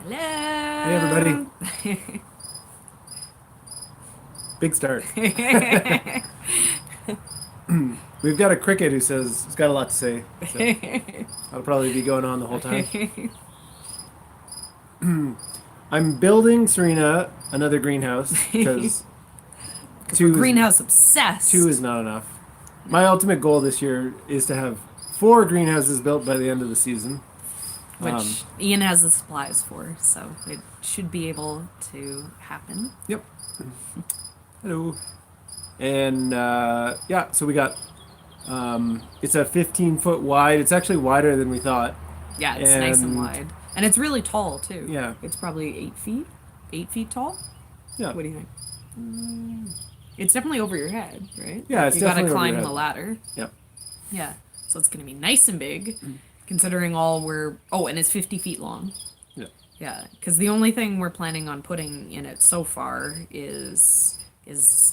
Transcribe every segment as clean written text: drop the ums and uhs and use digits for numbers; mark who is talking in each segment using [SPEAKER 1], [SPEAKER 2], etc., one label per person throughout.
[SPEAKER 1] Hey everybody,
[SPEAKER 2] Hello.
[SPEAKER 1] big start. We've got a cricket who says he's got a lot to say, so that'll probably be going on the whole time. I'm building Serena another greenhouse because
[SPEAKER 2] Because we're
[SPEAKER 1] two is
[SPEAKER 2] greenhouse
[SPEAKER 1] two
[SPEAKER 2] obsessed.
[SPEAKER 1] is not enough. My ultimate goal this year is to have four greenhouses built by the end of the season. Um,
[SPEAKER 2] Which Ian has the supplies for, so it should be able to happen.
[SPEAKER 1] yep. Hello. And yeah, so we got it's a 15-foot wide. It's actually wider than we thought.
[SPEAKER 2] Yeah, it's nice and
[SPEAKER 1] And
[SPEAKER 2] wide. And it's really tall, too.
[SPEAKER 1] yeah,
[SPEAKER 2] It's probably 8 feet. 8 feet tall?
[SPEAKER 1] yeah.
[SPEAKER 2] What do you think? It's definitely over your head, right?
[SPEAKER 1] Yeah, it's
[SPEAKER 2] You gotta
[SPEAKER 1] definitely over your
[SPEAKER 2] climb the
[SPEAKER 1] head.
[SPEAKER 2] ladder.
[SPEAKER 1] Yeah.
[SPEAKER 2] Yeah. So it's gonna be nice and big, considering all we're. Oh, and it's 50 feet long.
[SPEAKER 1] Yeah.
[SPEAKER 2] Yeah, because the only thing we're planning on putting in it so far is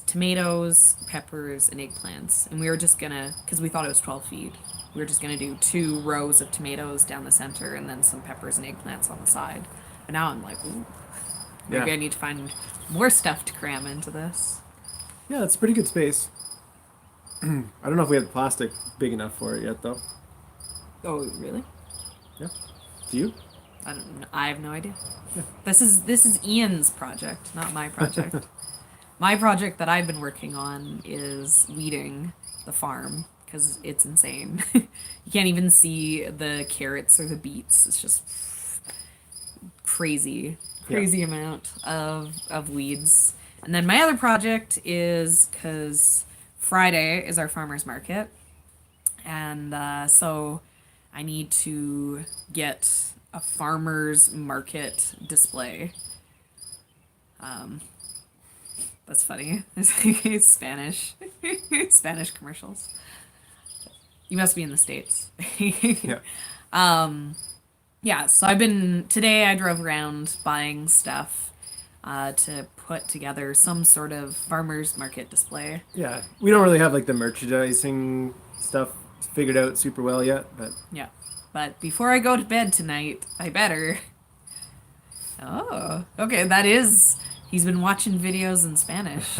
[SPEAKER 2] tomatoes, peppers, and eggplants. And we were just gonna, because we thought it was 12 feet, we were just gonna do 2 rows of tomatoes down the center and then some peppers and eggplants on the side. But now I'm like, ooh, maybe
[SPEAKER 1] Yeah.
[SPEAKER 2] I need to find more stuff to cram into this.
[SPEAKER 1] Yeah, it's pretty good space. I don't know if we have plastic big enough for it yet, though.
[SPEAKER 2] Oh, really?
[SPEAKER 1] Yeah. Do you?
[SPEAKER 2] I don't know. I have no idea.
[SPEAKER 1] Yeah.
[SPEAKER 2] This is Ian's project, not my project. My project that I've been working on is weeding the farm because it's insane. You can't even see the carrots or the beets. It's just crazy,
[SPEAKER 1] Yeah.
[SPEAKER 2] crazy amount of weeds. And then my other project is because Friday is our farmers market, and so I need to get a farmers market display. Um, that's funny. It's Spanish, Spanish commercials. You must be in the States.
[SPEAKER 1] Yeah.
[SPEAKER 2] Yeah, so I've been today. I drove around buying stuff to put together some sort of farmers market display.
[SPEAKER 1] Yeah. We don't really have like the merchandising stuff figured out super well yet, but
[SPEAKER 2] Yeah, but before I go to bed tonight, I better. Oh, okay. That is. He's been watching videos in Spanish.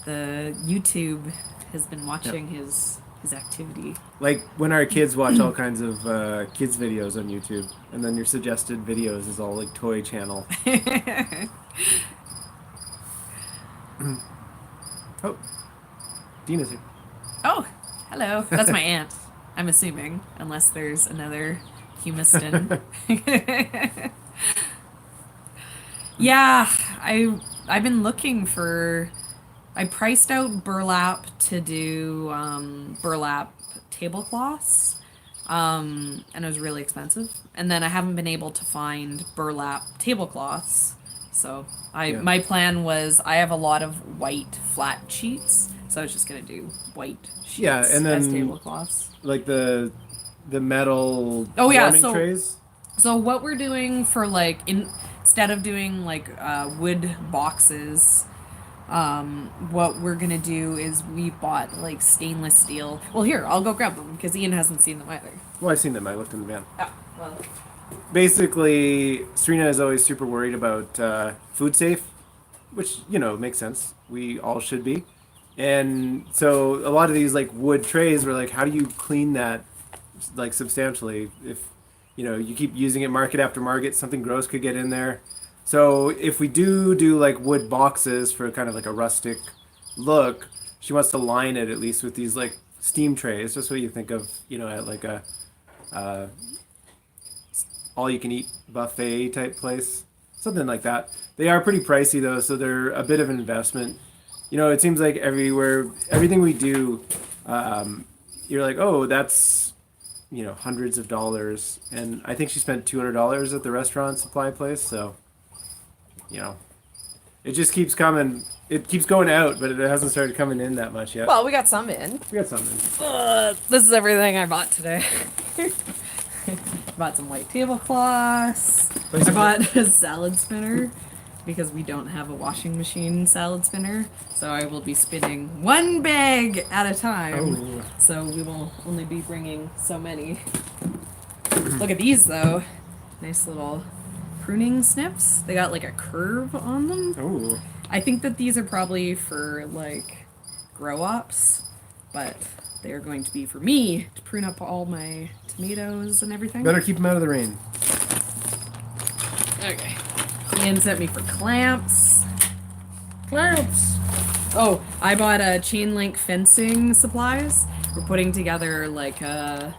[SPEAKER 2] The YouTube has been
[SPEAKER 1] yeah.
[SPEAKER 2] watching his activity.
[SPEAKER 1] Like when our kids watch all kinds of kids videos on YouTube, and then your suggested videos is all like toy channel. Oh, Dina's here.
[SPEAKER 2] Oh, hello. That's my aunt. I'm assuming, unless there's another Humiston. Yeah, I've been looking for. I priced out burlap to do burlap tablecloths, and it was really expensive. And then I haven't been able to find burlap tablecloths. So I
[SPEAKER 1] Yeah.
[SPEAKER 2] my plan was I have a lot of white flat sheets, so I was just gonna do white
[SPEAKER 1] Yeah,
[SPEAKER 2] sheets
[SPEAKER 1] and
[SPEAKER 2] as
[SPEAKER 1] then
[SPEAKER 2] tablecloths.
[SPEAKER 1] like the metal
[SPEAKER 2] Oh yeah,
[SPEAKER 1] warming
[SPEAKER 2] so
[SPEAKER 1] trays.
[SPEAKER 2] so what we're doing for like instead of doing like wood boxes, what we're gonna do is we bought like stainless steel. Well, here I'll go grab them because Ian hasn't seen them either.
[SPEAKER 1] Well, I've seen them. I left in the van.
[SPEAKER 2] Oh, well,
[SPEAKER 1] Basically, Serena is always super worried about food safe, which makes sense. We all should be. And so a lot of these like wood trays were like, how do you clean that like substantially if you keep using it market after market, something gross could get in there. So if we do like wood boxes for kind of like a rustic look, she wants to line it at least with these like steam trays, just what you think of, at like a uh, all you can eat buffet type place, something like that. They are pretty pricey though, so they're a bit of an investment. It seems like everything we do, um, you're like, oh, that's hundreds of dollars, and I think she spent $200 at the restaurant supply place. So, you know, it just keeps coming. It keeps going out, but it hasn't started coming in that much yet.
[SPEAKER 2] well, we got some in.
[SPEAKER 1] We got something.
[SPEAKER 2] This is everything I bought today. Bought some white tablecloths. I bought a salad spinner because we don't have a washing machine salad spinner. So I will be spinning one bag at a time.
[SPEAKER 1] Oh,
[SPEAKER 2] So we will only be bringing so many. Look at these though. Nice little pruning snips. They got like a curve on them.
[SPEAKER 1] Ooh.
[SPEAKER 2] I think that these are probably for like grow ops, but they are going to be for me to prune up all my tomatoes and everything.
[SPEAKER 1] Better keep them out of the rain.
[SPEAKER 2] Okay. Ian sent me for clamps.
[SPEAKER 1] Clamps.
[SPEAKER 2] Oh, I bought chain link fencing supplies. We're putting together like a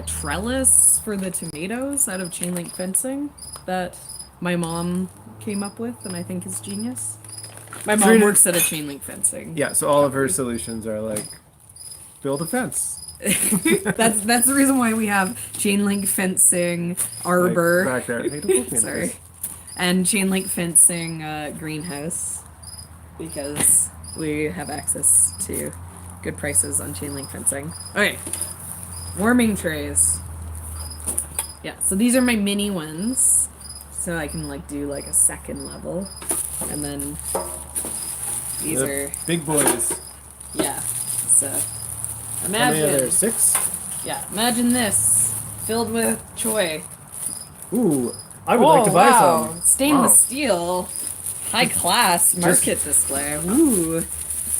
[SPEAKER 2] trellis for the tomatoes out of chain link fencing that my mom came up with, and I think is genius. My mom
[SPEAKER 1] Serena-
[SPEAKER 2] works at a chain link fencing.
[SPEAKER 1] Yeah, so all of her solutions are like, build a fence.
[SPEAKER 2] That's the reason why we have chain link fencing arbor.
[SPEAKER 1] Like, back there. Hey, don't poke me in the
[SPEAKER 2] Sorry.
[SPEAKER 1] face.
[SPEAKER 2] And chain link fencing greenhouse because we have access to good prices on chain link fencing. Okay. Warming trays. Yeah, so these are my mini ones. So I can like do like a second level. And then these
[SPEAKER 1] The
[SPEAKER 2] are
[SPEAKER 1] big boys.
[SPEAKER 2] yeah. So
[SPEAKER 1] How many are there?
[SPEAKER 2] imagine
[SPEAKER 1] 6?
[SPEAKER 2] yeah, imagine this filled with choy.
[SPEAKER 1] Ooh, I would like to buy some.
[SPEAKER 2] Stainless
[SPEAKER 1] Wow.
[SPEAKER 2] steel, high class market display. Ooh,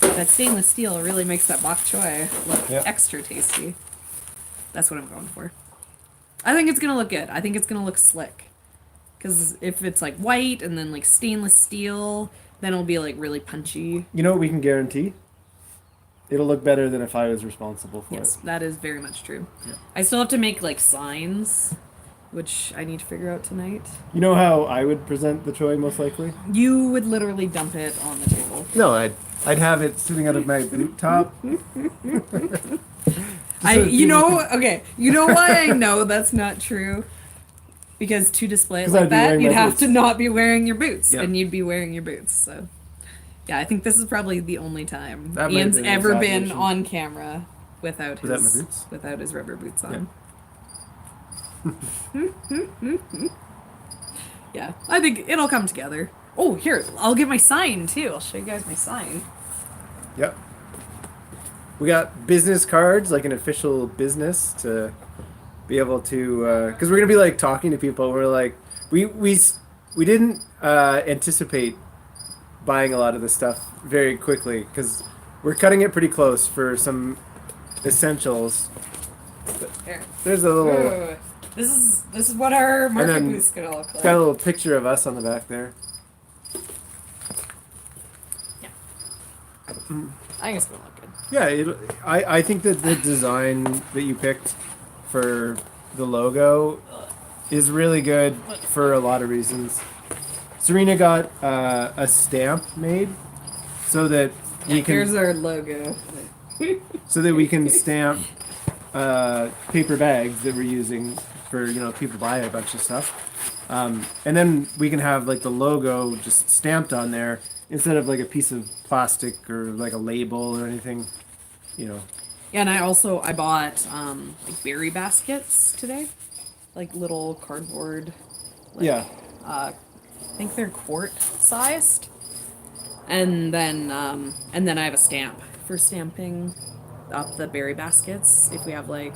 [SPEAKER 2] that stainless steel really makes that bok choy look
[SPEAKER 1] Yep.
[SPEAKER 2] extra tasty. That's what I'm going for. I think it's gonna look good. I think it's gonna look slick. Because if it's like white and then like stainless steel, then it'll be like really punchy.
[SPEAKER 1] You know what we can guarantee? It'll look better than if I was responsible for
[SPEAKER 2] Yes,
[SPEAKER 1] it.
[SPEAKER 2] that is very much true.
[SPEAKER 1] Yeah.
[SPEAKER 2] I still have to make like signs, which I need to figure out tonight.
[SPEAKER 1] You know how I would present the choy most likely?
[SPEAKER 2] You would literally dump it on the table.
[SPEAKER 1] No, I'd have it sitting out of my boot top.
[SPEAKER 2] You know why I know that's not true? Because to display it
[SPEAKER 1] 'Cause I'd
[SPEAKER 2] like
[SPEAKER 1] be
[SPEAKER 2] that,
[SPEAKER 1] wearing
[SPEAKER 2] you'd
[SPEAKER 1] my
[SPEAKER 2] have
[SPEAKER 1] boots.
[SPEAKER 2] to not be wearing your boots,
[SPEAKER 1] Yeah.
[SPEAKER 2] and you'd be wearing your boots. So, yeah, I think this is probably the only time
[SPEAKER 1] That might
[SPEAKER 2] Ian's
[SPEAKER 1] have been an
[SPEAKER 2] ever been
[SPEAKER 1] exaggeration.
[SPEAKER 2] on camera without
[SPEAKER 1] Without
[SPEAKER 2] his
[SPEAKER 1] my boots?
[SPEAKER 2] without his rubber boots on. Yeah, I think it'll come together. Oh, here, I'll get my sign too. I'll show you guys my sign.
[SPEAKER 1] Yep. We got business cards, like an official business to be able to, because we're gonna be like talking to people. We're like, we didn't anticipate buying a lot of this stuff very quickly because we're cutting it pretty close for some essentials.
[SPEAKER 2] Here.
[SPEAKER 1] There's a little,
[SPEAKER 2] Ooh, this is what our market
[SPEAKER 1] then
[SPEAKER 2] booth's gonna look
[SPEAKER 1] it's
[SPEAKER 2] like.
[SPEAKER 1] got a little picture of us on the back there.
[SPEAKER 2] I think it's gonna look good.
[SPEAKER 1] Yeah, I think that the design that you picked for the logo is really good for a lot of reasons. Serena got a stamp made so that we
[SPEAKER 2] Here's
[SPEAKER 1] can
[SPEAKER 2] our logo.
[SPEAKER 1] we can stamp paper bags that we're using for people buy a bunch of stuff, and then we can have like the logo just stamped on there instead of like a piece of plastic or like a label or anything.
[SPEAKER 2] Yeah, and I bought like berry baskets today, like little cardboard. Like,
[SPEAKER 1] Yeah.
[SPEAKER 2] I think they're quart sized, and then I have a stamp for stamping up the berry baskets if we have like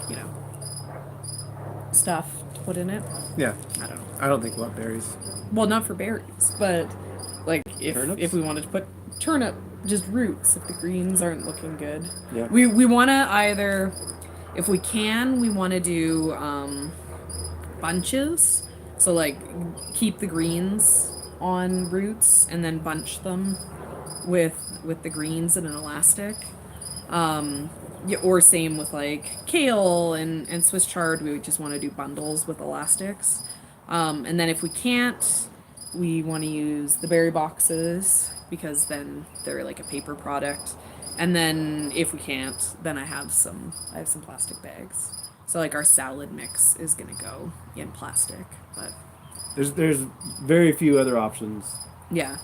[SPEAKER 2] stuff to put in it.
[SPEAKER 1] Yeah.
[SPEAKER 2] I don't know.
[SPEAKER 1] I don't think we'll have berries.
[SPEAKER 2] Well, not for berries, but like
[SPEAKER 1] Turnips?
[SPEAKER 2] if we wanted to put turnip, just roots if the greens aren't looking good.
[SPEAKER 1] Yeah.
[SPEAKER 2] We want to either, if we can, we want to do bunches. So like keep the greens on roots and then bunch them with the greens in an elastic. Yeah, or same with like kale and Swiss chard. We just want to do bundles with elastics. And then if we can't, we want to use the berry boxes because then they're like a paper product. And then if we can't, then I have some plastic bags. So like our salad mix is gonna go in plastic, but
[SPEAKER 1] There's very few other options.
[SPEAKER 2] yeah.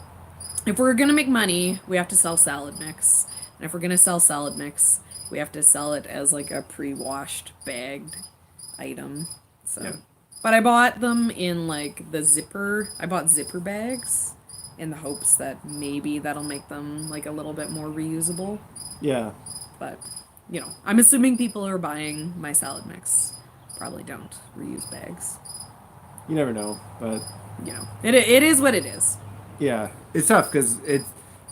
[SPEAKER 2] If we're gonna make money, we have to sell salad mix. And if we're gonna sell salad mix, we have to sell it as like a pre-washed bagged item. So
[SPEAKER 1] Yeah.
[SPEAKER 2] but I bought them in like the zipper. I bought zipper bags in the hopes that maybe that'll make them like a little bit more reusable.
[SPEAKER 1] Yeah.
[SPEAKER 2] But I'm assuming people who are buying my salad mix probably don't reuse bags.
[SPEAKER 1] You never know, but
[SPEAKER 2] you know, it is what it is.
[SPEAKER 1] Yeah, it's tough because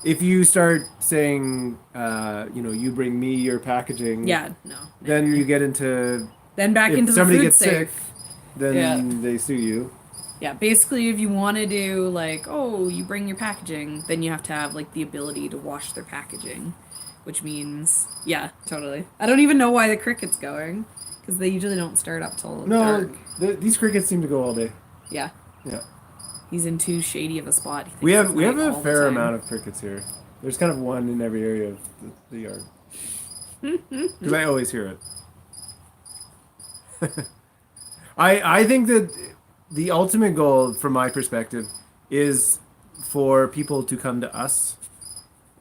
[SPEAKER 1] if you start saying, you bring me your packaging,
[SPEAKER 2] Yeah, no.
[SPEAKER 1] then
[SPEAKER 2] never.
[SPEAKER 1] you get into
[SPEAKER 2] Then back
[SPEAKER 1] if
[SPEAKER 2] into the
[SPEAKER 1] somebody
[SPEAKER 2] food
[SPEAKER 1] gets sick,
[SPEAKER 2] safe.
[SPEAKER 1] then
[SPEAKER 2] Yeah.
[SPEAKER 1] they sue you.
[SPEAKER 2] Yeah, basically, if you want to do like, oh, you bring your packaging, then you have to have like the ability to wash their packaging, which means, yeah, totally. I don't even know why the cricket's going, because they usually don't start up till
[SPEAKER 1] No,
[SPEAKER 2] dark.
[SPEAKER 1] these crickets seem to go all day.
[SPEAKER 2] Yeah,
[SPEAKER 1] Yeah,
[SPEAKER 2] he's in too shady of a spot. He
[SPEAKER 1] we
[SPEAKER 2] thinks
[SPEAKER 1] have
[SPEAKER 2] it's
[SPEAKER 1] we have
[SPEAKER 2] night
[SPEAKER 1] a
[SPEAKER 2] all the
[SPEAKER 1] fair
[SPEAKER 2] time.
[SPEAKER 1] amount of crickets here. There's kind of one in every area of the yard because I always hear it. I think that the ultimate goal, from my perspective, is for people to come to us,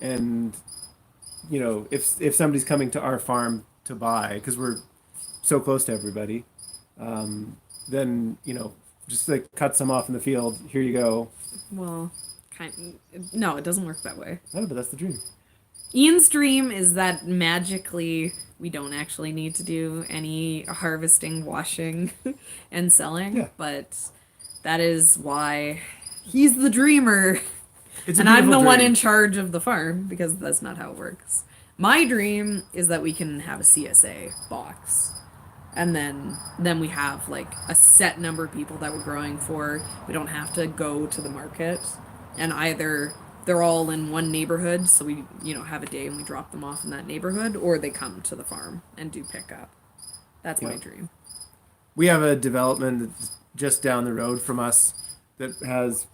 [SPEAKER 1] and if somebody's coming to our farm to buy, because we're so close to everybody, then just like cut some off in the field. Here you go.
[SPEAKER 2] Well, no, it doesn't work that way.
[SPEAKER 1] Oh, but that's the dream.
[SPEAKER 2] Ian's dream is that magically we don't actually need to do any harvesting, washing, and selling.
[SPEAKER 1] Yeah.
[SPEAKER 2] But that is why he's the dreamer.
[SPEAKER 1] It's a
[SPEAKER 2] And I'm the
[SPEAKER 1] beautiful
[SPEAKER 2] one
[SPEAKER 1] dream.
[SPEAKER 2] in charge of the farm because that's not how it works. My dream is that we can have a CSA box. And then we have like a set number of people that we're growing for. We don't have to go to the market. And either they're all in one neighborhood, so we, have a day and we drop them off in that neighborhood, or they come to the farm and do pickup. That's my
[SPEAKER 1] Yeah.
[SPEAKER 2] dream.
[SPEAKER 1] We have a development that's just down the road from us that has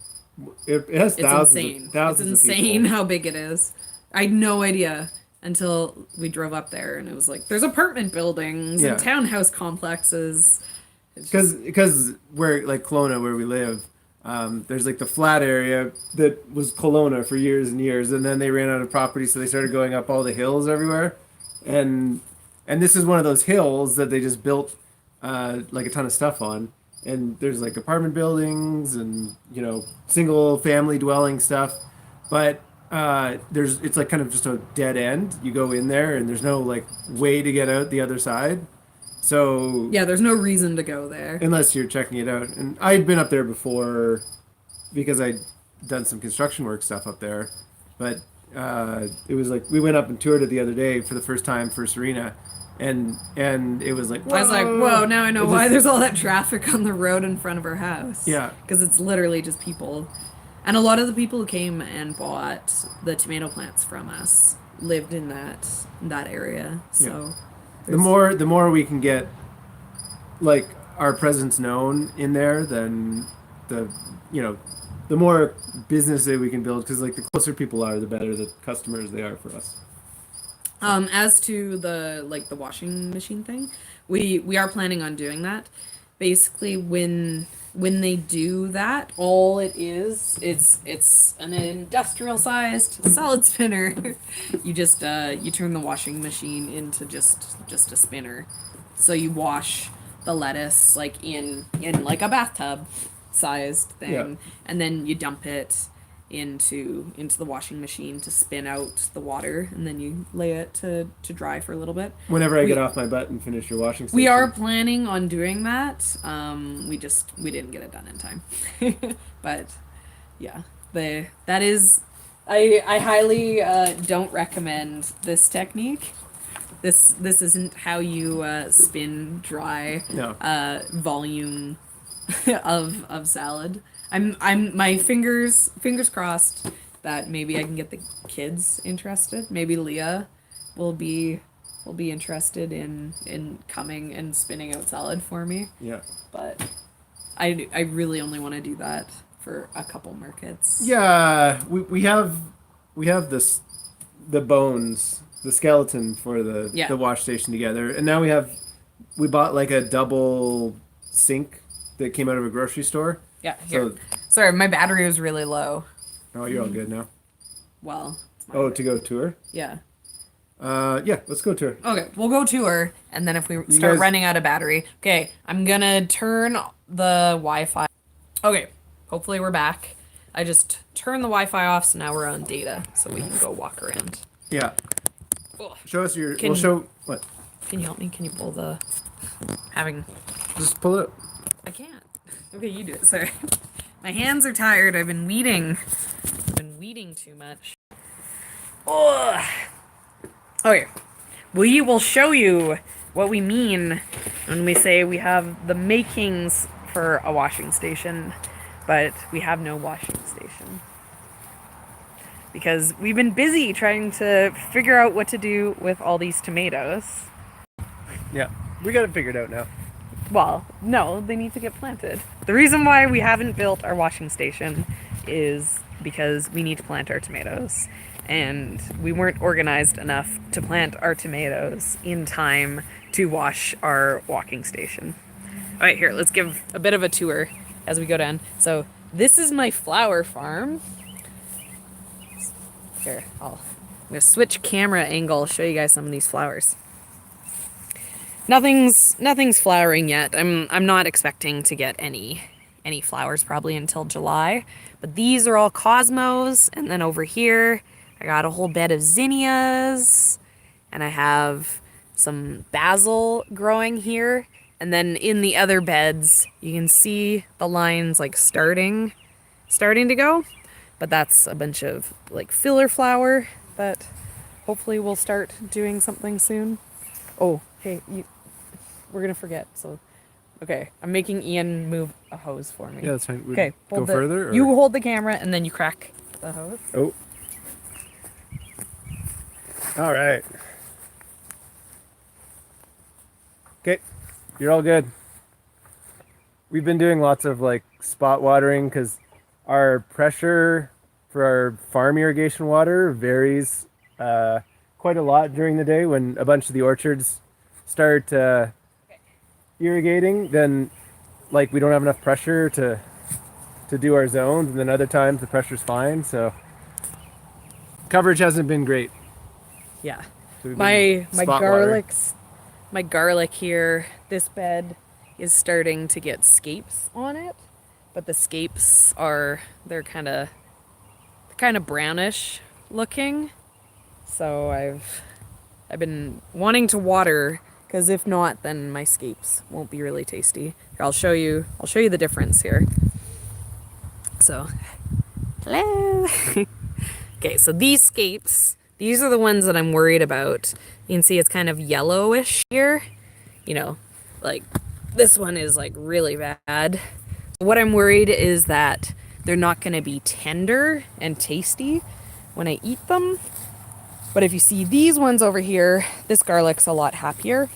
[SPEAKER 1] it has
[SPEAKER 2] It's
[SPEAKER 1] thousands
[SPEAKER 2] insane.
[SPEAKER 1] of thousands
[SPEAKER 2] It's
[SPEAKER 1] of
[SPEAKER 2] insane
[SPEAKER 1] people.
[SPEAKER 2] how big it is. I had no idea until we drove up there, and it was like there's apartment buildings
[SPEAKER 1] Yeah.
[SPEAKER 2] and townhouse complexes. It's just-
[SPEAKER 1] Because where like Kelowna where we live, there's like the flat area that was Kelowna for years and years, and then they ran out of property, so they started going up all the hills everywhere, and this is one of those hills that they just built like a ton of stuff on, and there's like apartment buildings and single family dwelling stuff, but it's like kind of just a dead end. You go in there and there's no like way to get out the other side. So
[SPEAKER 2] yeah, there's no reason to go there.
[SPEAKER 1] unless you're checking it out. And I'd been up there before because I'd done some construction work stuff up there. But it was like we went up and toured it the other day for the first time for Serena, and it was like
[SPEAKER 2] I was like, whoa, now I know
[SPEAKER 1] It
[SPEAKER 2] why
[SPEAKER 1] just-
[SPEAKER 2] there's all that traffic on the road in front of our house.
[SPEAKER 1] Yeah.
[SPEAKER 2] Because it's literally just people. And a lot of the people who came and bought the tomato plants from us lived in that area. So
[SPEAKER 1] the more we can get like our presence known in there, then the more business that we can build, because like the closer people are, the better the customers they are for us.
[SPEAKER 2] As to the washing machine thing, we are planning on doing that. Basically, when they do that, all it is it's an industrial sized salad spinner. You just you turn the washing machine into just a spinner, so you wash the lettuce like in like a bathtub sized thing,
[SPEAKER 1] Yeah.
[SPEAKER 2] and then you dump it into the washing machine to spin out the water, and then you lay it to dry for a little bit.
[SPEAKER 1] Whenever I
[SPEAKER 2] We-
[SPEAKER 1] get off my butt and finish your washing station.
[SPEAKER 2] We are planning on doing that. We didn't get it done in time. But yeah, that is I highly don't recommend this technique. This isn't how you spin dry
[SPEAKER 1] No.
[SPEAKER 2] volume of salad. I'm my fingers crossed that maybe I can get the kids interested. Maybe Leah will be interested in coming and spinning out salad for me.
[SPEAKER 1] Yeah.
[SPEAKER 2] But I really only want to do that for a couple markets.
[SPEAKER 1] Yeah, we have this the bones, the skeleton for the
[SPEAKER 2] Yeah.
[SPEAKER 1] the wash station together, and now we bought like a double sink that came out of a grocery store.
[SPEAKER 2] Yeah, here.
[SPEAKER 1] So
[SPEAKER 2] Sorry, my battery was really low.
[SPEAKER 1] oh, you're all good now.
[SPEAKER 2] Well, it's my
[SPEAKER 1] Oh, to go tour?
[SPEAKER 2] yeah.
[SPEAKER 1] Yeah, let's go tour.
[SPEAKER 2] Okay, we'll go tour, and then if we start
[SPEAKER 1] guys-
[SPEAKER 2] running out of battery, okay, I'm gonna turn the Wi-Fi. Okay, hopefully we're back. I just turned the Wi-Fi off, so now we're on data, so we can go walk around.
[SPEAKER 1] Yeah,
[SPEAKER 2] Ugh.
[SPEAKER 1] show us your.
[SPEAKER 2] Can-
[SPEAKER 1] We'll show what?
[SPEAKER 2] Can you help me? Can you pull the having?
[SPEAKER 1] Just pull it up.
[SPEAKER 2] I can't. Okay, you do it. Sorry. My hands are tired. I've been weeding. I've been weeding too much. Oh. Okay. We will show you what we mean when we say we have the makings for a washing station, but we have no washing station. Because we've been busy trying to figure out what to do with all these tomatoes.
[SPEAKER 1] Yeah, we got it figured out now.
[SPEAKER 2] Well, no, they need to get planted. The reason why we haven't built our washing station is because we need to plant our tomatoes. And we weren't organized enough to plant our tomatoes in time to wash our walking station. All right, here, let's give a bit of a tour as we go down. So this is my flower farm. Here, I'm gonna switch camera angle, show you guys some of these flowers. Nothing's flowering yet. I'm not expecting to get any flowers probably until July. But these are all cosmos, and then over here I got a whole bed of zinnias, and I have some basil growing here. And then in the other beds, you can see the lines like starting to go. But that's a bunch of like filler flower that hopefully we'll start doing something soon. Oh, hey, we're gonna forget. So, okay, I'm making Ian move a hose for me.
[SPEAKER 1] Yeah, that's fine.
[SPEAKER 2] Okay,
[SPEAKER 1] Go further? Or?
[SPEAKER 2] You hold the camera and then you crack the hose.
[SPEAKER 1] Oh. All right. Okay, you're all good. We've been doing lots of like spot watering because our pressure for our farm irrigation water varies quite a lot during the day. When a bunch of the orchards start irrigating, then like we don't have enough pressure to do our zones, and then other times the pressure's fine. So coverage hasn't been great.
[SPEAKER 2] Yeah.
[SPEAKER 1] So we've
[SPEAKER 2] my
[SPEAKER 1] been spot watering.
[SPEAKER 2] my garlic here, this bed is starting to get scapes on it, but the scapes they're kind of brownish looking. So I've been wanting to water, because if not, then my scapes won't be really tasty. Here, I'll show you the difference here. So, hello. Okay, so these scapes, these are the ones that I'm worried about. You can see it's kind of yellowish here. You know, like this one is like really bad. What I'm worried is that they're not going to be tender and tasty when I eat them. But if you see these ones over here, this garlic's a lot happier.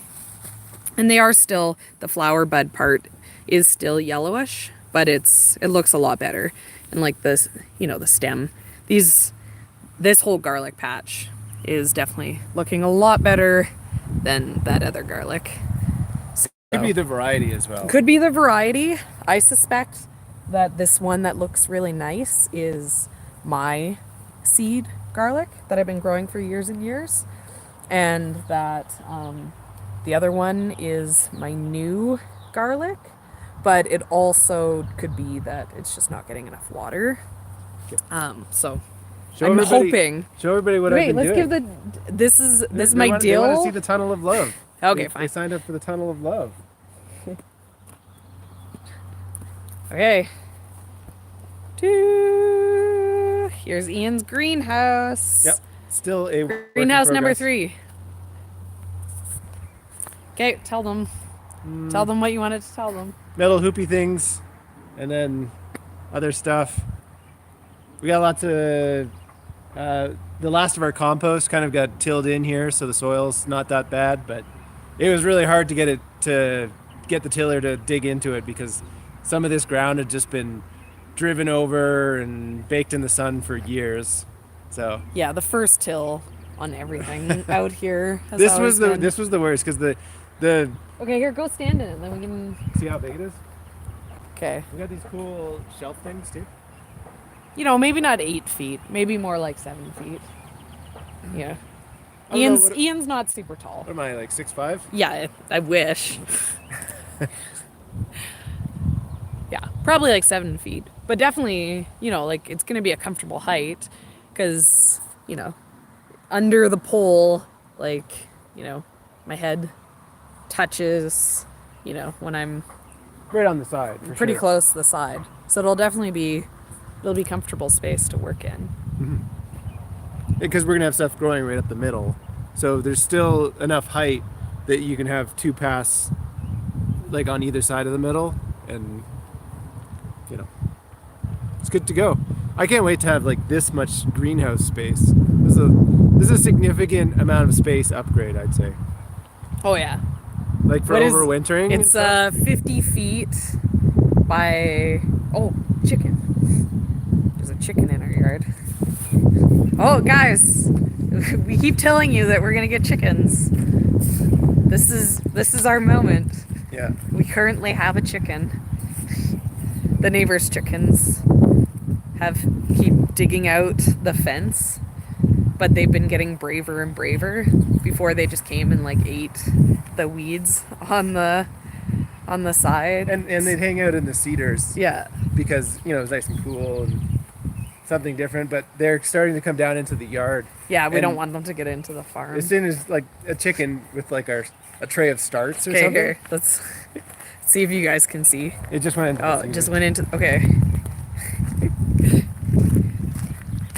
[SPEAKER 2] And they are still, the flower bud part is still yellowish, but it looks a lot better. And like this, you know, the stem, this whole garlic patch is definitely looking a lot better than that other garlic. So,
[SPEAKER 1] Could be the variety as well.
[SPEAKER 2] could be the variety. I suspect that this one that looks really nice is my seed garlic that I've been growing for years and years. And that the other one is my new garlic. But it also could be that it's just not getting enough water. So I'm hoping.
[SPEAKER 1] Show everybody what I've been
[SPEAKER 2] Wait, let's
[SPEAKER 1] doing.
[SPEAKER 2] give this is
[SPEAKER 1] They
[SPEAKER 2] my
[SPEAKER 1] want-
[SPEAKER 2] deal.
[SPEAKER 1] They want to see the tunnel of love.
[SPEAKER 2] Okay,
[SPEAKER 1] They
[SPEAKER 2] fine.
[SPEAKER 1] signed up for the tunnel of love.
[SPEAKER 2] Okay. Here's Ian's greenhouse.
[SPEAKER 1] Yep. Still a work in
[SPEAKER 2] Greenhouse number
[SPEAKER 1] progress.
[SPEAKER 2] 3. Okay, tell them. Tell them what you wanted to tell them.
[SPEAKER 1] Metal hoopy things, and then other stuff. We got lots of the last of our compost kind of got tilled in here, so the soil's not that bad, but it was really hard to get the tiller to dig into it because some of this ground had just been driven over and baked in the sun for years. So
[SPEAKER 2] Yeah, the first till on everything out here. has
[SPEAKER 1] this
[SPEAKER 2] always
[SPEAKER 1] was
[SPEAKER 2] been-
[SPEAKER 1] this was the worst because the
[SPEAKER 2] Okay, here, go stand in it, then we can.
[SPEAKER 1] see how big it is.
[SPEAKER 2] Okay.
[SPEAKER 1] We got these cool shelf things too.
[SPEAKER 2] You know, maybe not 8 feet, maybe more like 7 feet. Yeah.
[SPEAKER 1] I don't know,
[SPEAKER 2] Ian's not super tall.
[SPEAKER 1] What am I, like 6'5"?
[SPEAKER 2] Yeah, I wish. Yeah, probably like 7 feet. But definitely, you know, like it's going to be a comfortable height because, you know, under the pole, like, you know, my head touches, you know, when I'm
[SPEAKER 1] right on the side. For
[SPEAKER 2] pretty
[SPEAKER 1] sure.
[SPEAKER 2] close to the side. So it'll definitely be comfortable space to work in.
[SPEAKER 1] Because we're gonna have stuff growing right up the middle, so there's still enough height that you can have two paths, like on either side of the middle, and it's good to go. I can't wait to have like this much greenhouse space. This is a significant amount of space upgrade, I'd say.
[SPEAKER 2] Oh yeah.
[SPEAKER 1] Like for overwintering.
[SPEAKER 2] It's 50 feet by chicken. There's a chicken in our yard. Oh guys, we keep telling you that we're gonna get chickens. This is our moment.
[SPEAKER 1] Yeah.
[SPEAKER 2] We currently have a chicken. The neighbor's chickens keep digging out the fence, but they've been getting braver and braver. Before they just came and like ate the weeds on the side.
[SPEAKER 1] And they'd hang out in the cedars.
[SPEAKER 2] Yeah.
[SPEAKER 1] Because it was nice and cool and something different. But they're starting to come down into the yard.
[SPEAKER 2] Yeah, we don't want them to get into the farm.
[SPEAKER 1] As soon as like a chicken with like a tray of starts or
[SPEAKER 2] okay,
[SPEAKER 1] something.
[SPEAKER 2] here, let's see if you guys can see.
[SPEAKER 1] It just went into the
[SPEAKER 2] Oh, it just went into. Okay.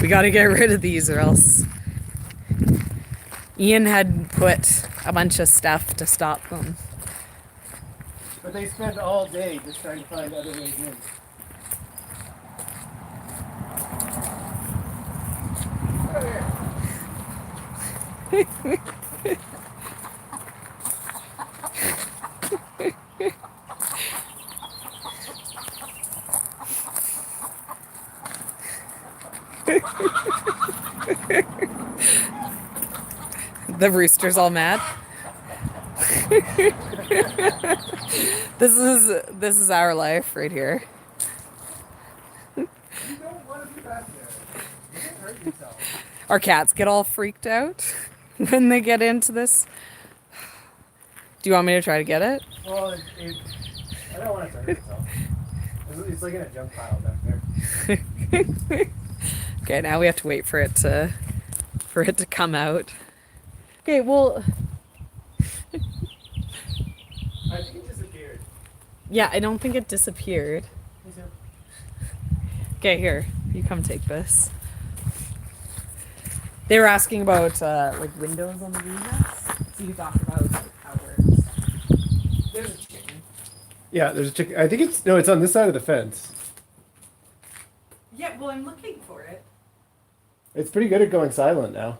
[SPEAKER 2] We got to get rid of these or else. Ian had put a bunch of stuff to stop them.
[SPEAKER 1] But they spend all day just trying to find other ways in.
[SPEAKER 2] The rooster's all mad. This is our life right here.
[SPEAKER 1] You don't want to be back there. You can hurt yourself.
[SPEAKER 2] Our cats get all freaked out when they get into this. Do you want me to try to get it?
[SPEAKER 1] Well, I don't want it to hurt itself. It's like in a junk pile back there.
[SPEAKER 2] Okay, now we have to wait for it to come out. Okay, well,
[SPEAKER 1] I think it disappeared.
[SPEAKER 2] yeah, I don't think it disappeared. Okay, here, you come take this. They were asking about like windows on the greenhouse. So you talked about like, how it works. There's a chicken.
[SPEAKER 1] Yeah, there's a chicken. I think it's on this side of the fence.
[SPEAKER 2] Yeah, well, I'm looking for it.
[SPEAKER 1] It's pretty good at going silent now.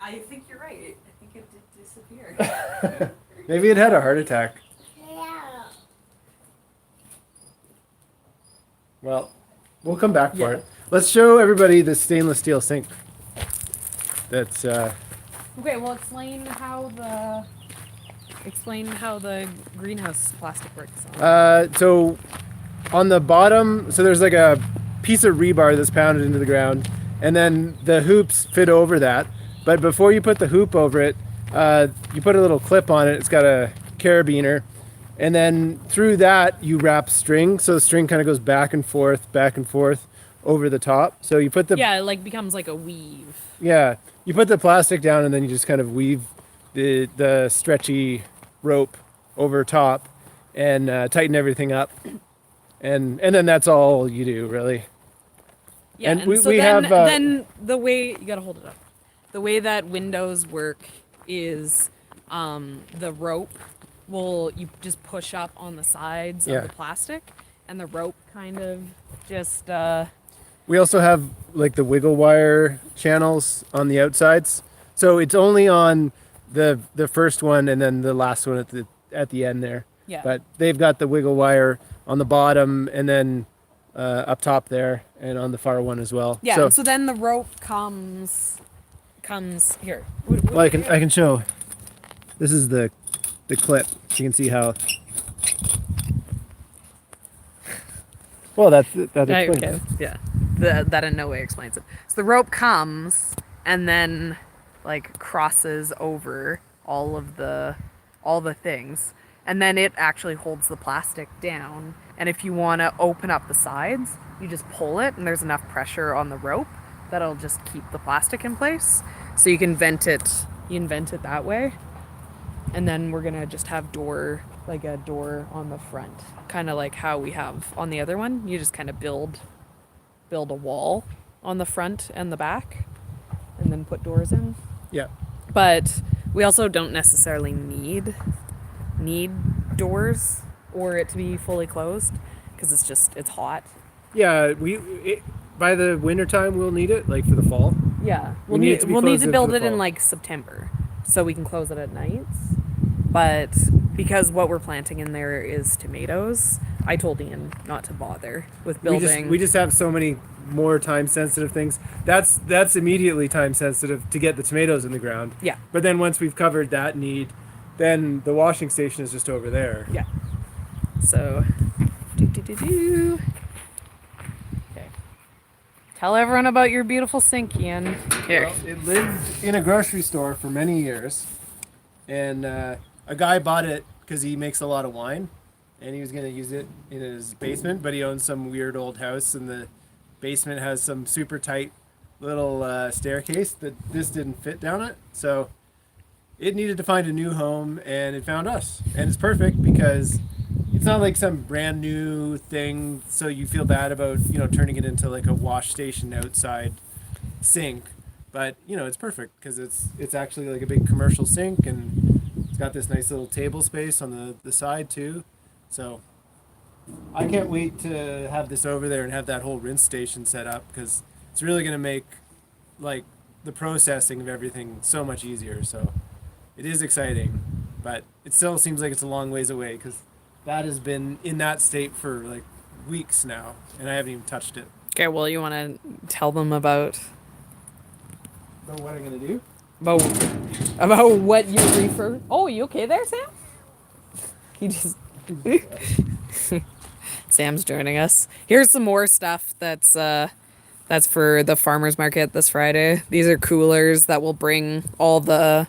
[SPEAKER 2] I think you're right. I think it did disappear.
[SPEAKER 1] Maybe it had a heart attack. Well, we'll come back for
[SPEAKER 2] Yeah.
[SPEAKER 1] it. Let's show everybody the stainless steel sink. That's
[SPEAKER 2] Okay, well, explain how the greenhouse plastic works.
[SPEAKER 1] so on the bottom, so there's like a piece of rebar that's pounded into the ground, and then the hoops fit over that. But before you put the hoop over it, you put a little clip on it. It's got a carabiner, and then through that you wrap string, so the string kind of goes back and forth over the top. So you put the
[SPEAKER 2] Yeah, it like becomes like a weave.
[SPEAKER 1] Yeah, you put the plastic down and then you just kind of weave the stretchy rope over top and tighten everything up, and then that's all you do really.
[SPEAKER 2] Yeah,
[SPEAKER 1] And
[SPEAKER 2] and,
[SPEAKER 1] we-
[SPEAKER 2] so
[SPEAKER 1] we
[SPEAKER 2] then,
[SPEAKER 1] have,
[SPEAKER 2] then the way you gotta hold it up. The way that windows work is the rope you just push up on the sides
[SPEAKER 1] Yeah.
[SPEAKER 2] of the plastic, and the rope kind of just
[SPEAKER 1] We also have like the wiggle wire channels on the outsides, so it's only on the first one and then the last one at the end there.
[SPEAKER 2] Yeah.
[SPEAKER 1] But they've got the wiggle wire on the bottom and then up top there and on the far one as well.
[SPEAKER 2] yeah.
[SPEAKER 1] So,
[SPEAKER 2] and so then the rope comes here.
[SPEAKER 1] well, I can show. This is the clip. You can see how. Well, that explains
[SPEAKER 2] Okay,
[SPEAKER 1] it.
[SPEAKER 2] yeah. That in no way explains it. So the rope comes and then like crosses over all the things, and then it actually holds the plastic down. And if you want to open up the sides, you just pull it, and there's enough pressure on the rope that'll just keep the plastic in place. So you can vent it. You can vent it that way, and then we're gonna just have door like a door on the front, kind of like how we have on the other one. You just kind of build a wall on the front and the back, and then put doors in.
[SPEAKER 1] Yeah.
[SPEAKER 2] But we also don't necessarily need doors or it to be fully closed because it's hot.
[SPEAKER 1] Yeah, by the winter time we'll need it, like for the fall.
[SPEAKER 2] Yeah,
[SPEAKER 1] We need it to be
[SPEAKER 2] we'll need
[SPEAKER 1] closed
[SPEAKER 2] to
[SPEAKER 1] in
[SPEAKER 2] build
[SPEAKER 1] for the
[SPEAKER 2] it in
[SPEAKER 1] fall.
[SPEAKER 2] like September, so we can close it at nights. But because what we're planting in there is tomatoes, I told Ian not to bother with building.
[SPEAKER 1] We just have so many more time sensitive things. That's immediately time sensitive to get the tomatoes in the ground.
[SPEAKER 2] Yeah.
[SPEAKER 1] But then once we've covered that need, then the washing station is just over there.
[SPEAKER 2] Yeah. So, do. Okay. Tell everyone about your beautiful sink, Ian. Here.
[SPEAKER 1] Well, it lived in a grocery store for many years, and a guy bought it because he makes a lot of wine, and he was going to use it in his basement, but he owns some weird old house, and the basement has some super tight little staircase that this didn't fit down it, so it needed to find a new home, and it found us, and it's perfect because it's not like some brand new thing, so you feel bad about turning it into like a wash station outside sink, but it's perfect because it's actually like a big commercial sink, and it's got this nice little table space on the side too, so I can't wait to have this over there and have that whole rinse station set up because it's really going to make like the processing of everything so much easier. So it is exciting, but it still seems like it's a long ways away because that has been in that state for like weeks now, and I haven't even touched it.
[SPEAKER 2] Okay, well, you want to tell them about
[SPEAKER 1] But what I'm going to do?
[SPEAKER 2] about what you refer. Oh, you okay there, Sam? He just. Sam's joining us. Here's some more stuff that's for the farmers market this Friday. These are coolers that will bring all the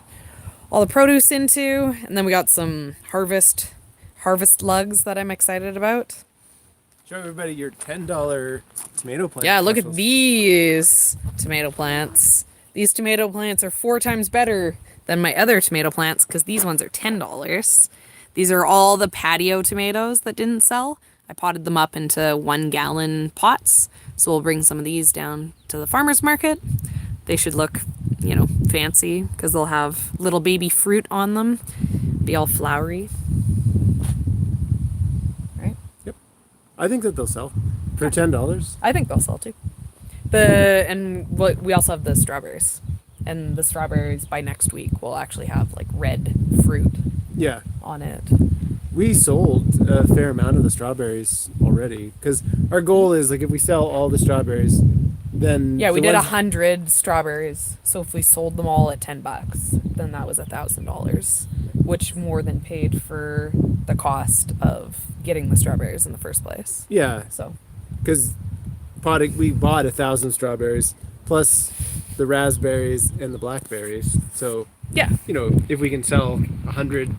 [SPEAKER 2] produce into, and then we got some harvest lugs that I'm excited about.
[SPEAKER 1] Show everybody your $10 tomato plant.
[SPEAKER 2] Yeah, look at
[SPEAKER 1] specials.
[SPEAKER 2] these tomato plants. These tomato plants are 4 times better than my other tomato plants because these ones are $10. These are all the patio tomatoes that didn't sell. I potted them up into 1-gallon pots. So we'll bring some of these down to the farmer's market. They should look, fancy because they'll have little baby fruit on them. Be all flowery. Right?
[SPEAKER 1] Yep. I think that they'll sell for $10.
[SPEAKER 2] I think they'll sell too. We also have the strawberries. And the strawberries by next week will actually have like red fruit
[SPEAKER 1] Yeah.
[SPEAKER 2] on it.
[SPEAKER 1] We sold a fair amount of the strawberries already because our goal is like if we sell all the strawberries, then
[SPEAKER 2] Yeah, we
[SPEAKER 1] the
[SPEAKER 2] did
[SPEAKER 1] ones-
[SPEAKER 2] 100 strawberries. So if we sold them all at $10, then that was $1,000, which more than paid for the cost of getting the strawberries in the first place.
[SPEAKER 1] Yeah,
[SPEAKER 2] So
[SPEAKER 1] because we bought 1,000 strawberries plus the raspberries and the blackberries. So
[SPEAKER 2] yeah,
[SPEAKER 1] if we can sell 100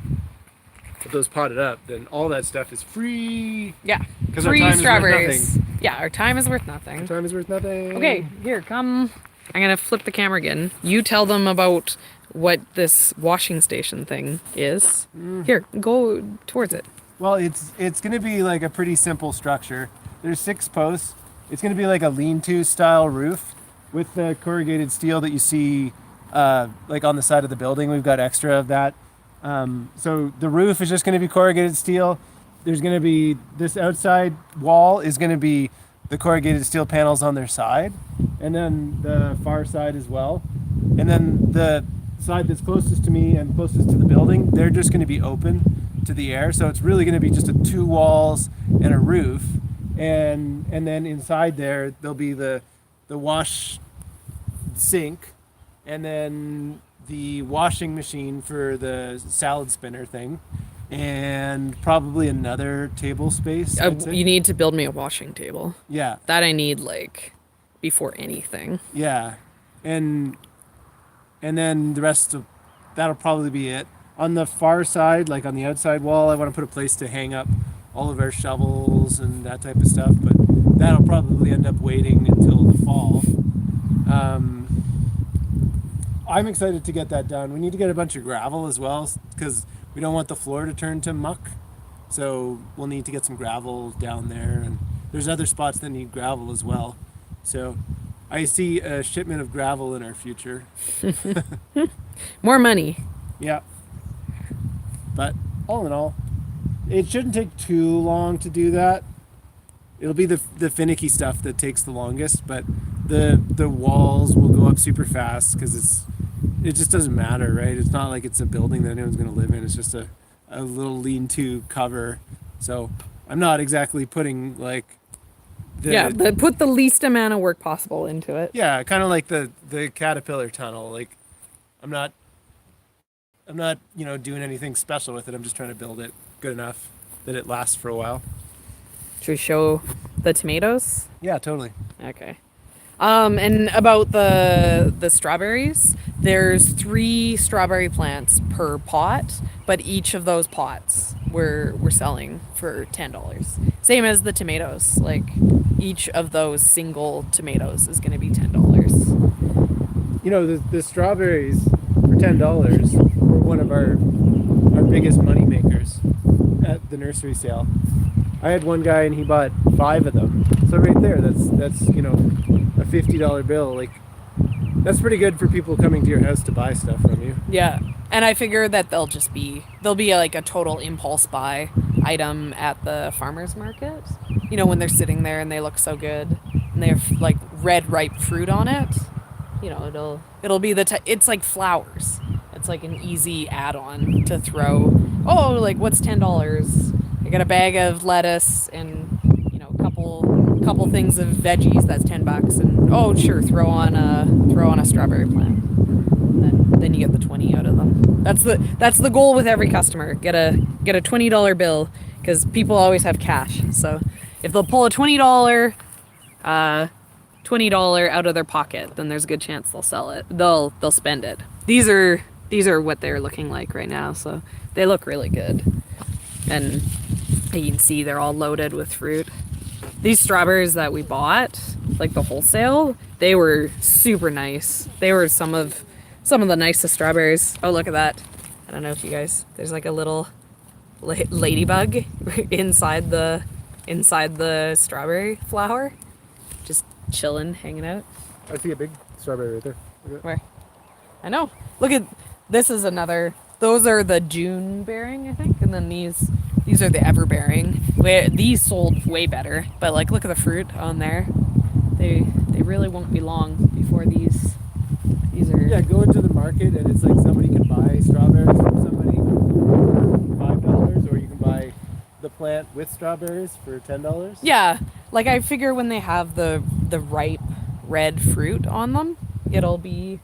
[SPEAKER 1] of those potted up, then all that stuff is free.
[SPEAKER 2] yeah,
[SPEAKER 1] 'Cause our
[SPEAKER 2] free
[SPEAKER 1] time is worth
[SPEAKER 2] strawberries.
[SPEAKER 1] nothing.
[SPEAKER 2] Yeah, our time is worth nothing.
[SPEAKER 1] Time is worth nothing.
[SPEAKER 2] Okay, here, come. I'm gonna flip the camera again. You tell them about what this washing station thing is. Here, go towards it.
[SPEAKER 1] Well, it's going to be like a pretty simple structure. There's 6 posts. It's going to be like a lean-to style roof with the corrugated steel that you see like on the side of the building. We've got extra of that. So the roof is just going to be corrugated steel. There's going to be this outside wall is going to be the corrugated steel panels on their side, and then the far side as well. And then the side that's closest to me and closest to the building, they're just going to be open to the air. So it's really going to be just 2 walls and a roof. And then inside there'll be the wash sink, and then the washing machine for the salad spinner thing, and probably another table space. I'd say.
[SPEAKER 2] You need to build me a washing table.
[SPEAKER 1] Yeah,
[SPEAKER 2] That I need like before anything.
[SPEAKER 1] yeah, and then the rest of that'll probably be it. On the far side, like on the outside wall, I want to put a place to hang up all of our shovels and that type of stuff, but that'll probably end up waiting until the fall. I'm excited to get that done. We need to get a bunch of gravel as well because we don't want the floor to turn to muck. So we'll need to get some gravel down there, and there's other spots that need gravel as well. So I see a shipment of gravel in our future.
[SPEAKER 3] More money.
[SPEAKER 1] Yeah. But all in all, it shouldn't take too long to do that. It'll be the finicky stuff that takes the longest, but the walls will go up super fast because it just doesn't matter, right? It's not like it's a building that anyone's going to live in. It's just a little lean-to cover. So I'm not exactly putting like
[SPEAKER 3] put the least amount of work possible into it.
[SPEAKER 1] Yeah, kind of like the Caterpillar tunnel. Like I'm not doing anything special with it. I'm just trying to build it good enough that it lasts for a while.
[SPEAKER 3] Should we show the tomatoes?
[SPEAKER 1] Yeah, totally.
[SPEAKER 3] Okay. And about the strawberries, there's 3 strawberry plants per pot, but each of those pots we're selling for $10. Same as the tomatoes. Like each of those single tomatoes is going to be $10.
[SPEAKER 1] The strawberries for $10 were one of our biggest money makers at the nursery sale. I had one guy and he bought 5 of them. So right there, that's a $50 bill. Like that's pretty good for people coming to your house to buy stuff from you.
[SPEAKER 3] Yeah. And I figure that they'll be like a total impulse buy item at the farmer's market. When they're sitting there and they look so good and they have like red ripe fruit on it. It'll be it's like flowers. It's like an easy add-on to throw. Oh, like what's $10? I got a bag of lettuce and a couple things of veggies. That's $10, and oh sure, throw on a strawberry plant. And then you get the 20 out of them. That's the goal with every customer. Get a $20 bill because people always have cash. So if they'll pull a $20 out of their pocket, then there's a good chance they'll sell it. They'll spend it. These are what they're looking like right now, so they look really good. And you can see they're all loaded with fruit. These strawberries that we bought, like the wholesale, they were super nice. They were some of the nicest strawberries. Oh, look at that. I don't know if you guys, there's like a little ladybug inside the strawberry flower. Just chilling, hanging out.
[SPEAKER 1] I see a big strawberry right there.
[SPEAKER 3] Where? I know. Look at, this is another, those are the June bearing, I think. And then these are the ever bearing. These sold way better, but like look at the fruit on there. They really won't be long before these are.
[SPEAKER 1] Yeah, go into the market and it's like somebody can buy strawberries from somebody for $5, or you can buy the plant with strawberries for $10.
[SPEAKER 3] Yeah, like I figure when they have the ripe red fruit on them, it'll be,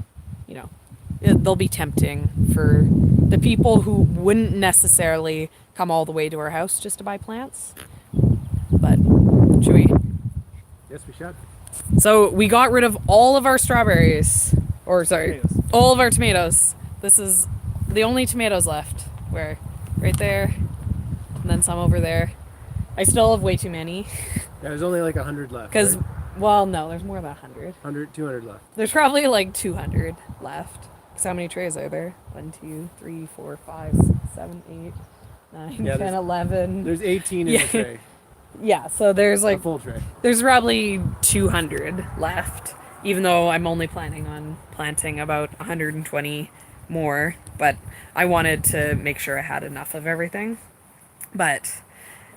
[SPEAKER 3] they'll be tempting for the people who wouldn't necessarily come all the way to our house just to buy plants. But should we?
[SPEAKER 1] Yes, we should.
[SPEAKER 3] So we got rid of all of our strawberries,
[SPEAKER 1] Tomatoes.
[SPEAKER 3] all of our tomatoes. This is the only tomatoes left. Where? Right there, and then some over there. I still have way too many.
[SPEAKER 1] Yeah, there's only like 100 left.
[SPEAKER 3] Because,
[SPEAKER 1] right?
[SPEAKER 3] well, no, there's more than 100.
[SPEAKER 1] 100, 200 left.
[SPEAKER 3] There's probably like 200 left. Because how many trays are there? 1, 2, 3, 4, 5, 6, 7, 8, 9,
[SPEAKER 1] Yeah,
[SPEAKER 3] 10, 11.
[SPEAKER 1] There's 18 in the tray.
[SPEAKER 3] Yeah, so there's
[SPEAKER 1] A
[SPEAKER 3] like,
[SPEAKER 1] full tray.
[SPEAKER 3] there's probably 200 left, even though I'm only planning on planting about 120 more, but I wanted to make sure I had enough of everything. But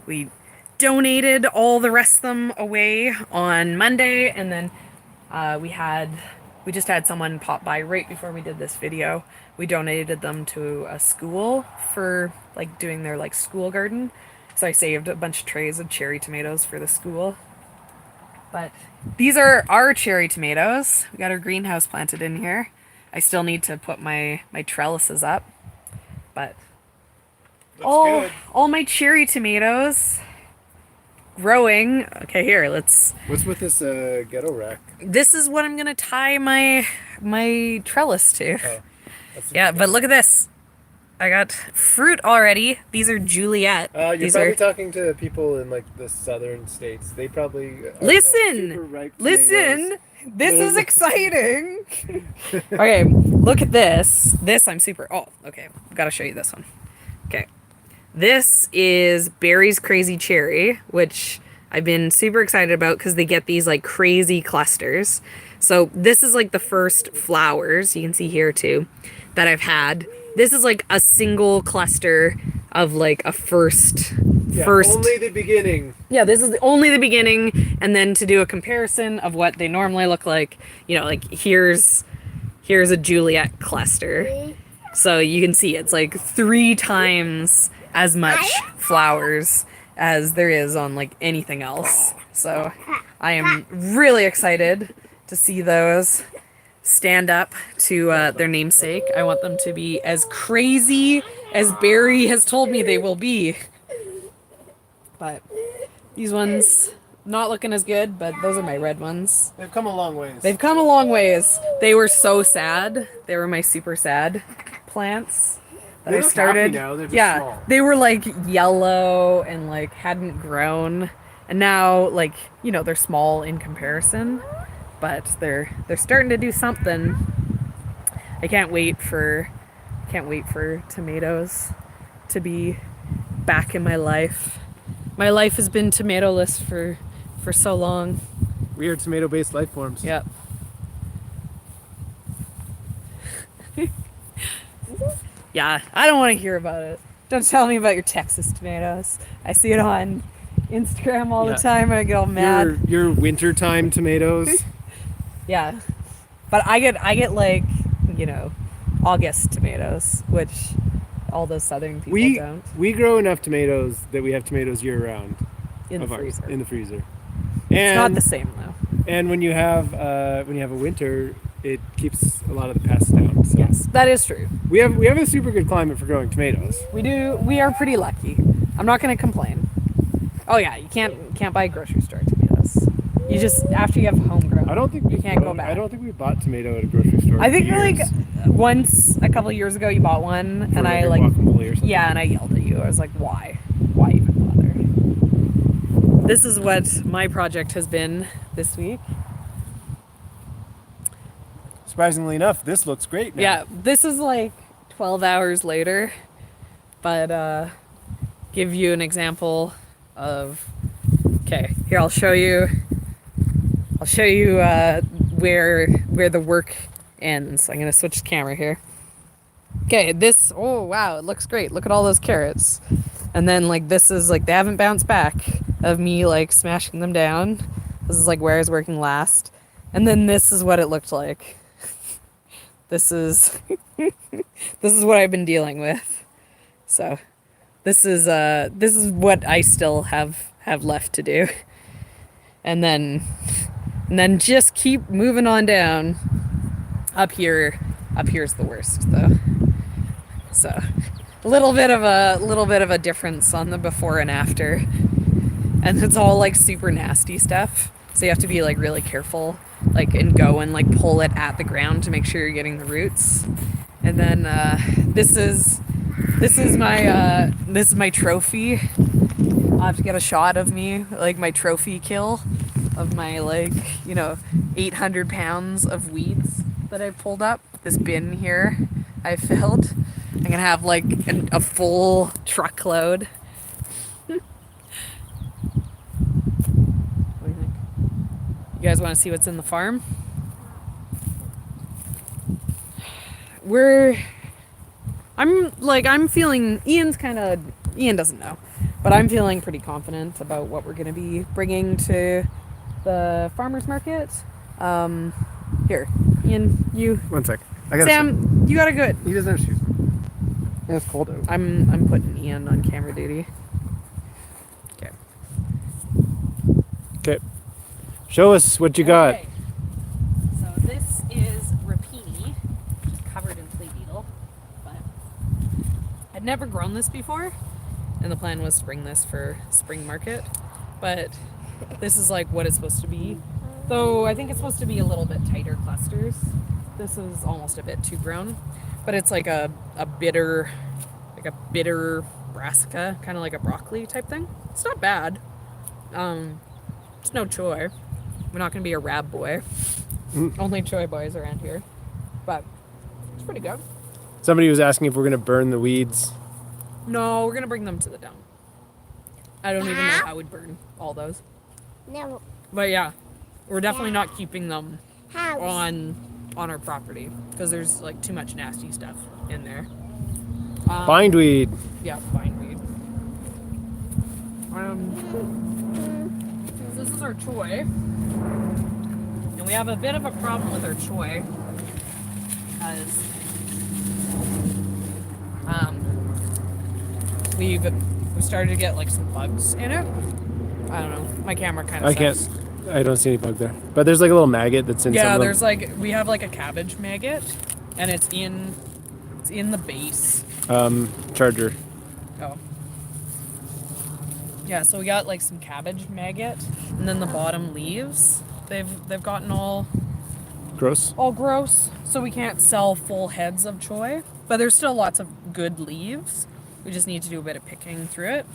[SPEAKER 3] we donated all the rest of them away on Monday, and then we just had someone pop by right before we did this video. We donated them to a school for like doing their like school garden. So I saved a bunch of trays of cherry tomatoes for the school. But these are our cherry tomatoes. We got our greenhouse planted in here. I still need to put my trellises up. But all my cherry tomatoes growing. Okay, here, let's...
[SPEAKER 1] What's with this ghetto rack?
[SPEAKER 3] This is what I'm going to tie my trellis to.
[SPEAKER 1] Oh,
[SPEAKER 3] yeah, but look at this. I got fruit already. These are Juliet.
[SPEAKER 1] You're
[SPEAKER 3] These
[SPEAKER 1] probably
[SPEAKER 3] are...
[SPEAKER 1] talking to people in like the southern states. They probably super
[SPEAKER 3] Listen!
[SPEAKER 1] ripe
[SPEAKER 3] Listen! This is exciting! Okay, look at this. This I'm super... Oh, okay. Gotta show you this one. Okay. This is Barry's Crazy Cherry, which I've been super excited about because they get these like crazy clusters. So this is like the first flowers, you can see here too, that I've had. This is like a single cluster of like a first.
[SPEAKER 1] Only the beginning.
[SPEAKER 3] Yeah, this is only the beginning, and then to do a comparison of what they normally look like, you know, like here's a Juliet cluster. So you can see it's like 3 times as much flowers as there is on like anything else. So I am really excited to see those stand up to their namesake. I want them to be as crazy as Barry has told me they will be. But these ones not looking as good, but those are my red ones.
[SPEAKER 1] They've come a long ways.
[SPEAKER 3] They've come a long ways. They were so sad. They were my super sad plants that
[SPEAKER 1] They
[SPEAKER 3] I
[SPEAKER 1] look
[SPEAKER 3] started.
[SPEAKER 1] happy now, they're just
[SPEAKER 3] yeah,
[SPEAKER 1] small.
[SPEAKER 3] they were like yellow and like hadn't grown, and now like you know they're small in comparison, but they're starting to do something. I can't wait for tomatoes to be back in my life. My life has been tomato-less for so long.
[SPEAKER 1] We are tomato-based life forms.
[SPEAKER 3] Yep. Yeah, I don't want to hear about it. Don't tell me about your Texas tomatoes. I see it on Instagram all the time and I get all mad.
[SPEAKER 1] Your wintertime tomatoes.
[SPEAKER 3] Yeah. But I get like, you know, August tomatoes, which all those southern people don't.
[SPEAKER 1] We grow enough tomatoes that we have tomatoes year round.
[SPEAKER 3] In the freezer.
[SPEAKER 1] In the freezer.
[SPEAKER 3] It's not the same though.
[SPEAKER 1] And when you have a winter, it keeps a lot of the pests down. So.
[SPEAKER 3] Yes, that is true.
[SPEAKER 1] We have a super good climate for growing tomatoes.
[SPEAKER 3] We do. We are pretty lucky. I'm not going to complain. Oh yeah, you can't buy grocery store tomatoes. You just after you have homegrown.
[SPEAKER 1] I don't think
[SPEAKER 3] you can't go back.
[SPEAKER 1] I don't think we bought tomato at a grocery store.
[SPEAKER 3] I think
[SPEAKER 1] for years.
[SPEAKER 3] like once a couple of years ago you bought one
[SPEAKER 1] For
[SPEAKER 3] and I
[SPEAKER 1] a
[SPEAKER 3] like
[SPEAKER 1] guacamole or something.
[SPEAKER 3] yeah, and I yelled at you. I was like, why even bother? This is what my project has been this week.
[SPEAKER 1] Surprisingly enough, this looks great now.
[SPEAKER 3] Yeah, this is like 12 hours later, but give you an example of. Okay, here I'll show you. Where the work ends. I'm gonna switch the camera here. Okay, this. Oh wow, it looks great. Look at all those carrots. And then like this is like they haven't bounced back of me like smashing them down. This is like where I was working last. And then this is what it looked like. This is what I've been dealing with. So this is what I still have left to do. And then just keep moving on down. Up here's the worst though. So a little bit of a difference on the before and after. And it's all like super nasty stuff. So you have to be like really careful, like and go and like pull it at the ground to make sure you're getting the roots. And then this is my trophy. I'll have to get a shot of me, like my trophy kill of my 800 pounds of weeds that I pulled up. This bin here I filled. I'm gonna have like a full truckload. You guys want to see what's in the farm? I'm feeling, Ian doesn't know, but I'm feeling pretty confident about what we're going to be bringing to the farmer's market. Here, Ian, you.
[SPEAKER 1] 1 sec. I got
[SPEAKER 3] Sam, you gotta go.
[SPEAKER 1] He doesn't have shoes. It's cold out.
[SPEAKER 3] I'm putting Ian on camera duty. Okay.
[SPEAKER 1] Okay. Show us what you got.
[SPEAKER 3] Okay. So this is rapini, which is covered in flea beetle. But I'd never grown this before, and the plan was to bring this for spring market. But this is like what it's supposed to be. Though I think it's supposed to be a little bit tighter clusters. This is almost a bit too grown, but it's like a bitter brassica, kind of like a broccoli type thing. It's not bad. It's no choy. We're not gonna be a rab boy. Only choy boys around here, but it's pretty good.
[SPEAKER 1] Somebody was asking if we're gonna burn the weeds.
[SPEAKER 3] No, we're gonna bring them to the dump. I don't even know how we'd burn all those.
[SPEAKER 4] No.
[SPEAKER 3] But yeah, we're definitely not keeping them
[SPEAKER 4] House.
[SPEAKER 3] on our property because there's like too much nasty stuff in there.
[SPEAKER 1] Bindweed.
[SPEAKER 3] Yeah, bindweed. So this is our choy, and we have a bit of a problem with our choy because we've started to get like some bugs in it. I don't know. My camera kind of.
[SPEAKER 1] I don't see any bug there. But there's like a little maggot that's in some
[SPEAKER 3] Yeah,
[SPEAKER 1] of them.
[SPEAKER 3] there's like we have like a cabbage maggot, and it's in the base.
[SPEAKER 1] Charger.
[SPEAKER 3] Oh. Yeah, so we got like some cabbage maggot, and then the bottom leaves. They've gotten all
[SPEAKER 1] Gross.
[SPEAKER 3] gross, so we can't sell full heads of choy. But there's still lots of good leaves. We just need to do a bit of picking through it,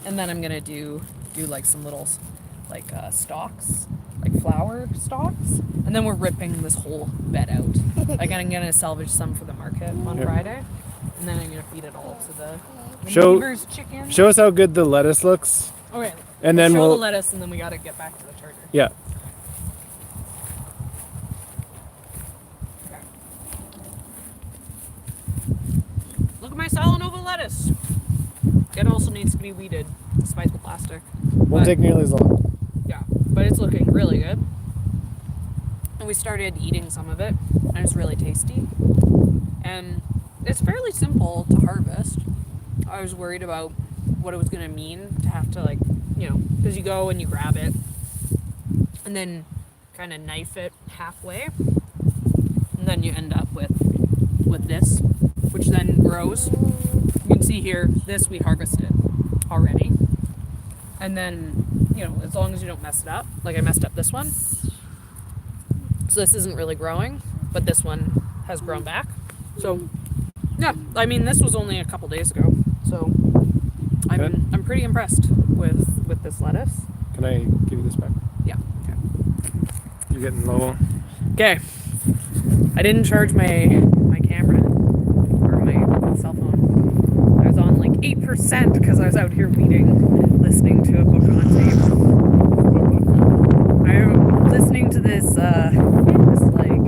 [SPEAKER 3] and then I'm gonna do like some little like stalks, like flower stalks, and then we're ripping this whole bed out. Like I'm gonna salvage some for the market on
[SPEAKER 1] Yep.
[SPEAKER 3] Friday, and then I'm gonna feed it all to the
[SPEAKER 1] Show-
[SPEAKER 3] neighbors' chickens.
[SPEAKER 1] Show us how good the lettuce looks.
[SPEAKER 3] Okay,
[SPEAKER 1] And then
[SPEAKER 3] show
[SPEAKER 1] we'll.
[SPEAKER 3] the lettuce, and then we gotta get back to the charger.
[SPEAKER 1] Yeah.
[SPEAKER 3] Okay. Look at my Salanova lettuce. It also needs to be weeded, despite the plastic.
[SPEAKER 1] Won't
[SPEAKER 3] But-
[SPEAKER 1] take nearly as long.
[SPEAKER 3] Yeah, but it's looking really good. And we started eating some of it, and it's really tasty. And it's fairly simple to harvest. I was worried about what it was going to mean to have to, like, because you go and you grab it, and then kind of knife it halfway, and then you end up with this, which then grows. You can see here, this we harvested already. And then, as long as you don't mess it up, like I messed up this one. So this isn't really growing, but this one has grown back. So, yeah, I mean, this was only a couple days ago. So,
[SPEAKER 1] Good.
[SPEAKER 3] I'm pretty impressed with this lettuce.
[SPEAKER 1] Can I give you this back?
[SPEAKER 3] Yeah.
[SPEAKER 1] You're getting low.
[SPEAKER 3] Okay. I didn't charge my camera or my cell phone. I was on like 8% because I was out here weeding, listening to a book on tape. I'm listening to this like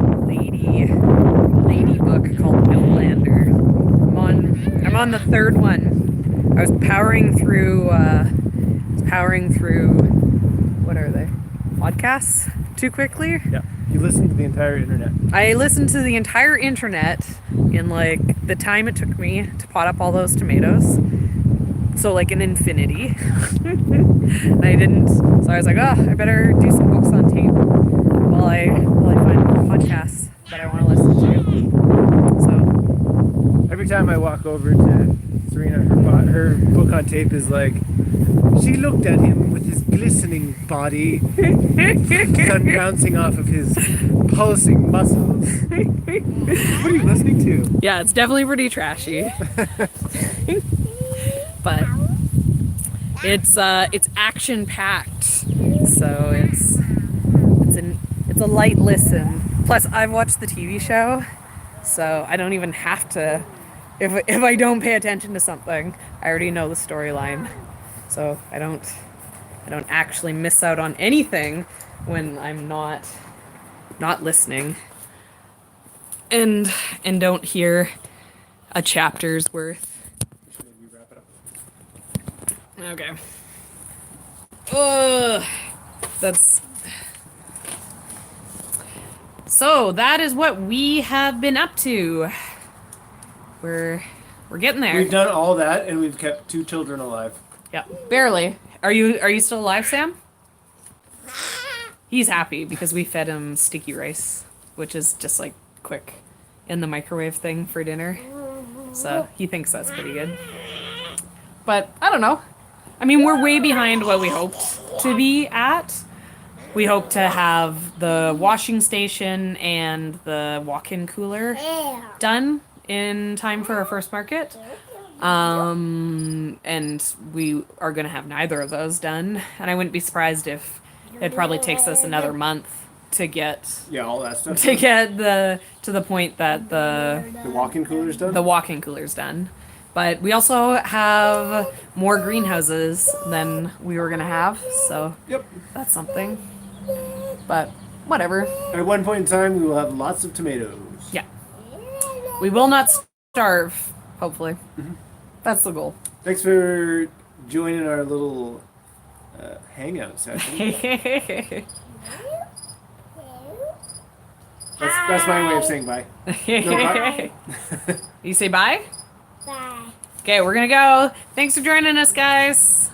[SPEAKER 3] lady book called Outlander. I'm on the third one. I was powering through what are they? Podcasts too quickly.
[SPEAKER 1] Yeah. You listened to the entire internet.
[SPEAKER 3] I listened to the entire internet in like the time it took me to pot up all those tomatoes. So like an infinity. And I didn't. So I was like, oh, I better do some books on tape while I find podcasts that I want to listen to. So
[SPEAKER 1] Every time I walk over to Serena, her book on tape is like, she looked at him with his glistening body, sun bouncing off of his pulsing muscles. What are you listening to?
[SPEAKER 3] yeah, it's definitely pretty trashy. But it's action packed. So it's a light listen. Plus I've watched the TV show, so I don't even have to if I don't pay attention to something, I already know the storyline. So I don't actually miss out on anything when I'm not listening. And don't hear a chapter's worth. Okay. That's so that is what we have been up to. We're getting there.
[SPEAKER 1] We've done all that and we've kept 2 children alive.
[SPEAKER 3] Yeah, barely. Are you still alive, Sam? He's happy because we fed him sticky rice, which is just like quick in the microwave thing for dinner. So he thinks that's pretty good. But I don't know. I mean, we're way behind what we hoped to be at. We hope to have the washing station and the walk-in cooler done in time for our first market. And we are going to have neither of those done. And I wouldn't be surprised if it probably takes us another month to get
[SPEAKER 1] Yeah, all that stuff.
[SPEAKER 3] to the point that the
[SPEAKER 1] The walk-in cooler's done?
[SPEAKER 3] walk-in cooler's done.
[SPEAKER 2] But we also have more greenhouses than we were gonna have, so
[SPEAKER 1] Yep.
[SPEAKER 2] that's something. But whatever.
[SPEAKER 1] At one point in time, we will have lots of tomatoes.
[SPEAKER 2] Yeah. We will not starve, hopefully. That's the goal.
[SPEAKER 1] Thanks for joining our little hangout session. That's my way of saying bye. No, bye.
[SPEAKER 2] You say bye?
[SPEAKER 4] Bye.
[SPEAKER 2] Okay, we're gonna go. Thanks for joining us, guys.